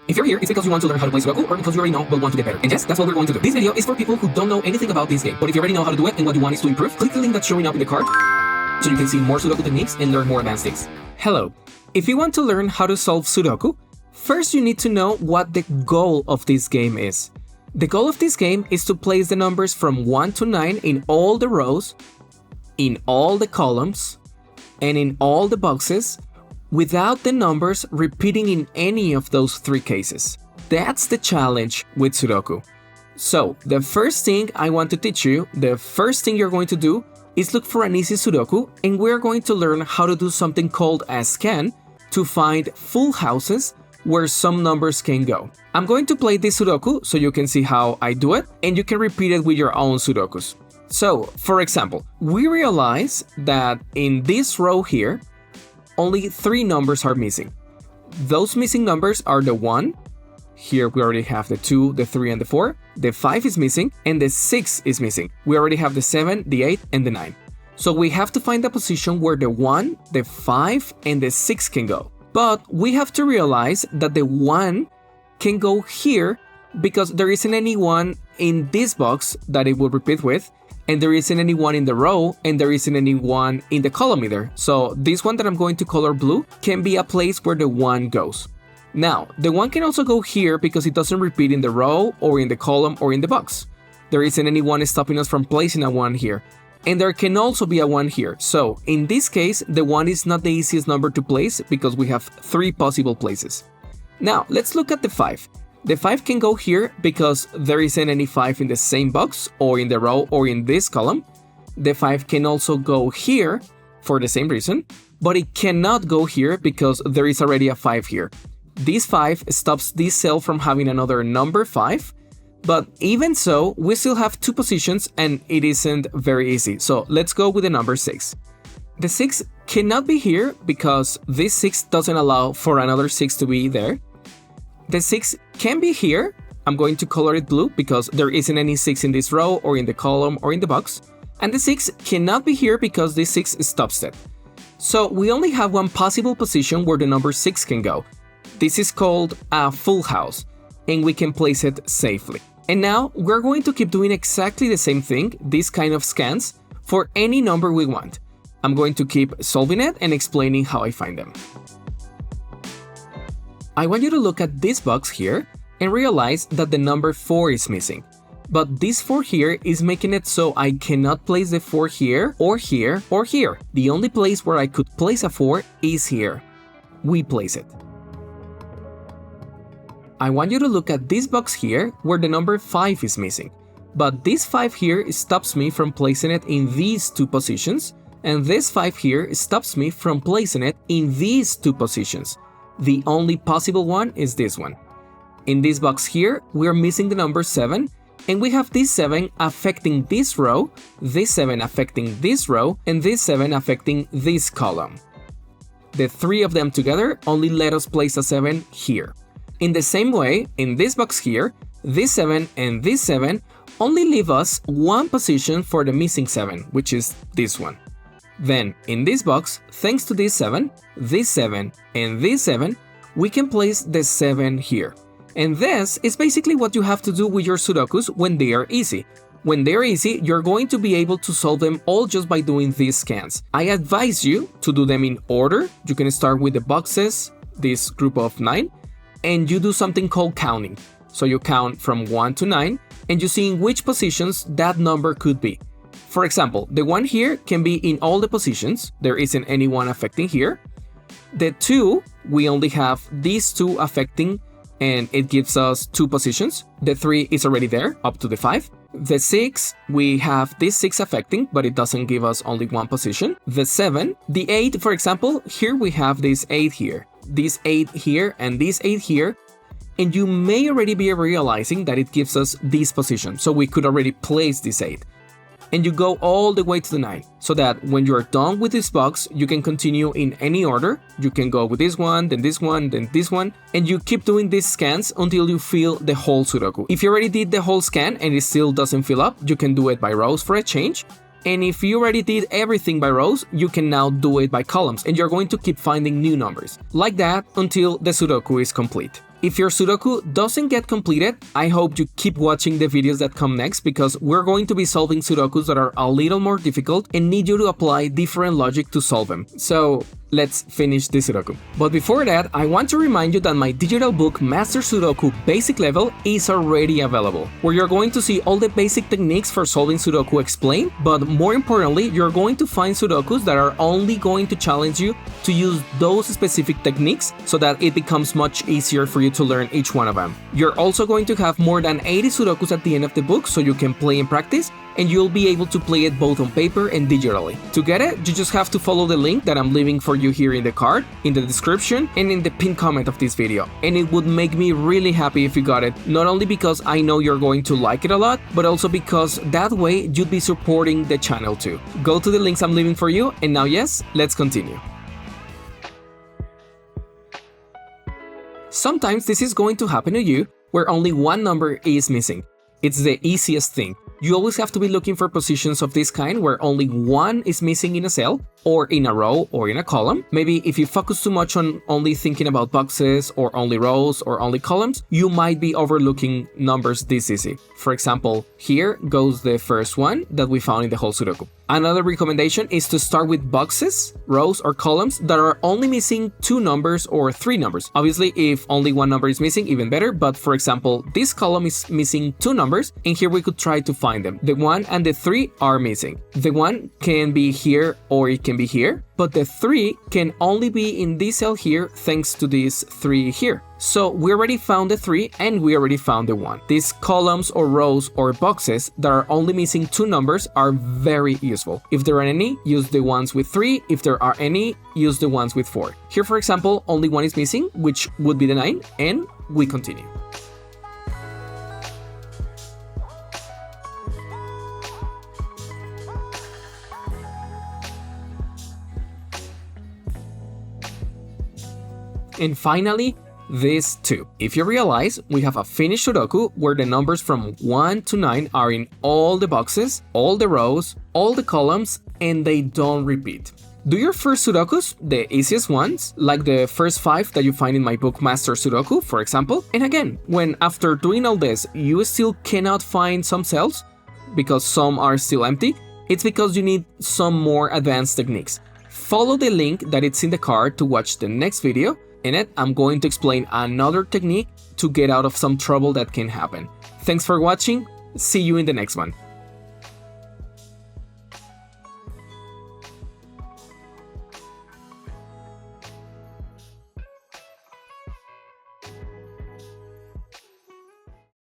If you're here, it's because you want to learn how to play Sudoku or because you already know but want to get better. And yes, that's what we're going to do. This video is for people who don't know anything about this game. But if you already know how to do it and what you want is to improve, click the link that's showing up in the card so you can see more Sudoku techniques and learn more advanced things. Hello. If you want to learn how to solve Sudoku, first you need to know what the goal of this game is. The goal of this game is to place the numbers from 1 to 9 in all the rows, in all the columns, and in all the boxes, without the numbers repeating in any of those three cases. That's the challenge with Sudoku. So, the first thing I want to teach you, the first thing you're going to do is look for an easy Sudoku, and we're going to learn how to do something called a scan to find full houses where some numbers can go. I'm going to play this Sudoku so you can see how I do it, and you can repeat it with your own Sudokus. So, for example, we realize that in this row here, only 3 numbers are missing. Those missing numbers are the 1, here we already have the 2, the 3, and the 4, the 5 is missing, and the 6 is missing. We already have the 7, the 8, and the 9. So we have to find the position where the 1, the 5, and the 6 can go. But we have to realize that the 1 can go here because there isn't any 1 in this box that it will repeat with, and there isn't any 1 in the row, and there isn't any 1 in the column either. So this one that I'm going to color blue can be a place where the 1 goes. Now, the 1 can also go here because it doesn't repeat in the row, or in the column, or in the box. There isn't any 1 stopping us from placing a 1 here. And there can also be a 1 here. So in this case, the 1 is not the easiest number to place because we have 3 possible places. Now, let's look at the 5. The 5 can go here because there isn't any 5 in the same box, or in the row, or in this column. The 5 can also go here for the same reason, but it cannot go here because there is already a 5 here. This 5 stops this cell from having another number 5, but even so, we still have 2 positions and it isn't very easy. So let's go with the number 6. The 6 cannot be here because this 6 doesn't allow for another 6 to be there. The 6 can be here. I'm going to color it blue because there isn't any 6 in this row, or in the column, or in the box. And the 6 cannot be here because this 6 stops it. So we only have one possible position where the number 6 can go. This is called a full house, and we can place it safely. And now we're going to keep doing exactly the same thing, these kind of scans, for any number we want. I'm going to keep solving it and explaining how I find them. I want you to look at this box here and realize that the number 4 is missing. But this 4 here is making it so I cannot place the 4 here, or here, or here. The only place where I could place a 4 is here. We place it. I want you to look at this box here where the number 5 is missing. But this 5 here stops me from placing it in these 2 positions, and this 5 here stops me from placing it in these 2 positions. The only possible one is this one. In this box here, we're missing the number 7, and we have this 7 affecting this row, this 7 affecting this row, and this 7 affecting this column. The 3 of them together only let us place a 7 here. In the same way, in this box here, this 7 and this 7 only leave us one position for the missing 7, which is this one. Then, in this box, thanks to this 7, and this 7, we can place the 7 here. And this is basically what you have to do with your Sudokus when they are easy. When they are easy, you're going to be able to solve them all just by doing these scans. I advise you to do them in order. You can start with the boxes, this group of 9, and you do something called counting. So you count from 1 to 9, and you see in which positions that number could be. For example, the 1 here can be in all the positions. There isn't any 1 affecting here. The 2, we only have these 2 affecting, and it gives us 2 positions. The 3 is already there, up to the 5. The 6, we have this 6 affecting, but it doesn't give us only 1 position. The 7, the 8, for example, here we have this 8 here, this 8 here, and this 8 here. And you may already be realizing that it gives us this position, so we could already place this 8. And you go all the way to the 9, so that when you're done with this box, you can continue in any order. You can go with this one, then this one, then this one, and you keep doing these scans until you fill the whole Sudoku. If you already did the whole scan and it still doesn't fill up, you can do it by rows for a change. And if you already did everything by rows, you can now do it by columns, and you're going to keep finding new numbers. Like that until the Sudoku is complete. If your Sudoku doesn't get completed, I hope you keep watching the videos that come next because we're going to be solving Sudokus that are a little more difficult and need you to apply different logic to solve them. So let's finish this Sudoku. But before that, I want to remind you that my digital book Master Sudoku Basic Level is already available, where you're going to see all the basic techniques for solving Sudoku explained, but more importantly, you're going to find Sudokus that are only going to challenge you to use those specific techniques so that it becomes much easier for you to learn each one of them. You're also going to have more than 80 Sudokus at the end of the book so you can play and practice, and you'll be able to play it both on paper and digitally. To get it, you just have to follow the link that I'm leaving for you here in the card, in the description, and in the pinned comment of this video. And it would make me really happy if you got it, not only because I know you're going to like it a lot, but also because that way you'd be supporting the channel too. Go to the links I'm leaving for you, and now yes, let's continue. Sometimes this is going to happen to you where only one number is missing. It's the easiest thing. You always have to be looking for positions of this kind where only one is missing in a cell, or in a row, or in a column. Maybe if you focus too much on only thinking about boxes, or only rows, or only columns, you might be overlooking numbers this easy. For example, here goes the first one that we found in the whole Sudoku. Another recommendation is to start with boxes, rows, or columns that are only missing 2 numbers or 3 numbers. Obviously, if only one number is missing, even better, but for example, this column is missing 2 numbers, and here we could try to find them. The 1 and the 3 are missing. The 1 can be here or it can be here, but the 3 can only be in this cell here thanks to this 3 here. So we already found the 3 and we already found the 1. These columns or rows or boxes that are only missing 2 numbers are very useful. If there are any, use the ones with 3. If there are any, use the ones with 4. Here, for example, only 1 is missing, which would be the 9, and we continue. And finally, this 2. If you realize, we have a finished Sudoku where the numbers from 1 to 9 are in all the boxes, all the rows, all the columns, and they don't repeat. Do your first Sudokus, the easiest ones, like the first 5 that you find in my book Master Sudoku, for example. And again, when after doing all this, you still cannot find some cells, because some are still empty, it's because you need some more advanced techniques. Follow the link that it's in the card to watch the next video. In it, I'm going to explain another technique to get out of some trouble that can happen. Thanks for watching. See you in the next one.